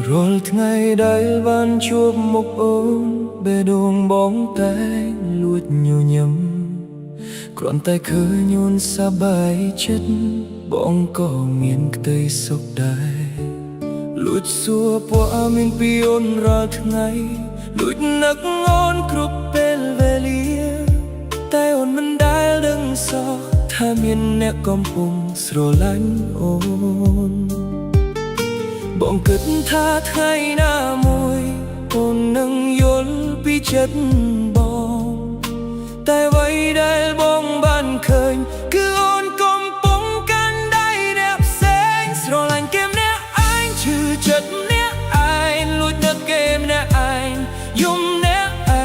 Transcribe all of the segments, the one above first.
រាល់ថ្ងៃដែលបានជួបមុខអូនបេះដូងបងតែលួចញញឹមគ្រាន់តែឃើញអូនសប្បាយចិត្តបងក៏មានក្តីសុខដែរលួចសួរព័ត៌មានពីអូនរាល់ថ្ងៃលួចនឹកអូនគ្រប់ពេលវេលាតែអូនមិនដែលដឹងសោះថាមានអ្នកកំពុងស្រឡាញ់អូនបងគិតថាថ្ងៃណាមួយអូននឹងយល់ពីចិត្តបងតែអ្វីដែលបងបានឃើញគឺអូនកំពុងកាន់ដៃអ្នកផ្សេងស្រឡាញ់គេម្នាក់ឯងឈឺចិត្តម្នាក់ឯងលួចនឹកគេម្នាក់ឯងយំម្នាក់ឯ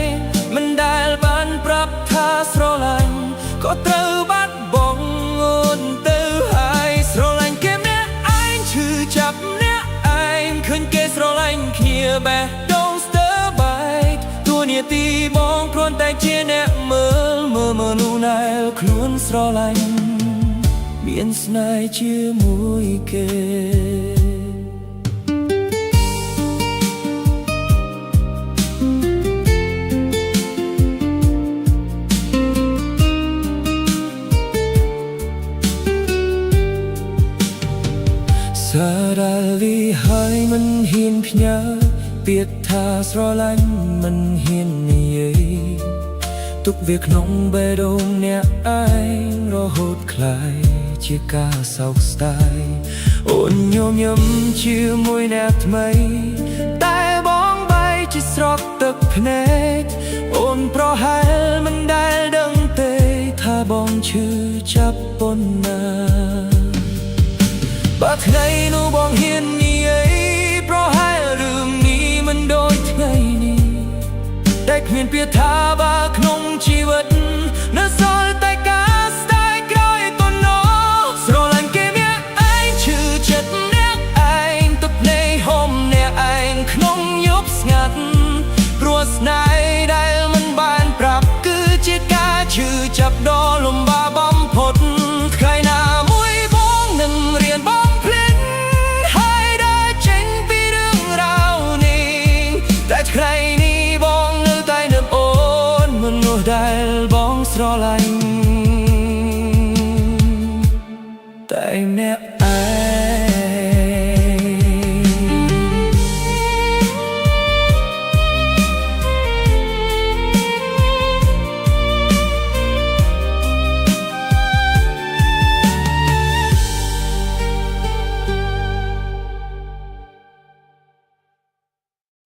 ងមិនដែលបានប្រាប់ថាស្រឡាញ់ក៏ត្រូវបាត់បង់អូនទៅហើយស្រឡាញ់គេម្នាក់ឯងឈឺចាប់ម្នាក់ឯងឃើញគេស្រឡាញ់គ្នាបេះដូងស្ទើបែកតួនាទីបងគ្រាន់តែជាអ្នកមើលនោះណែខ្លួនស្រឡាញ់មានស្នេហ៍ជាមួយគេសារ៉ាលីហើយមិនហ៊ានផ្ញើពាក្យថាស្រឡាញ់មិនហ៊ាននិយាយទុកវាក្នុងបេះដូងអ្នកឯងរហូតคล้ายជាការសោកស្ដាយអូនញញឹមជាមួយអ្នកថ្មីតែបងបែកជាស្រក់ទឹកភ្នែកអូនប្រហែលមិនដែលដឹងទេថាបងឈឺចាប់ប៉ុណ្ណាបើថ្ងៃនោះបងហ៊ាននិយាយប្រហែលរឿងនេះមិនដូចថ្ងៃនេះតែគ្មានពាក្យថាបើក្នុងជីវិតនៅសល់តែ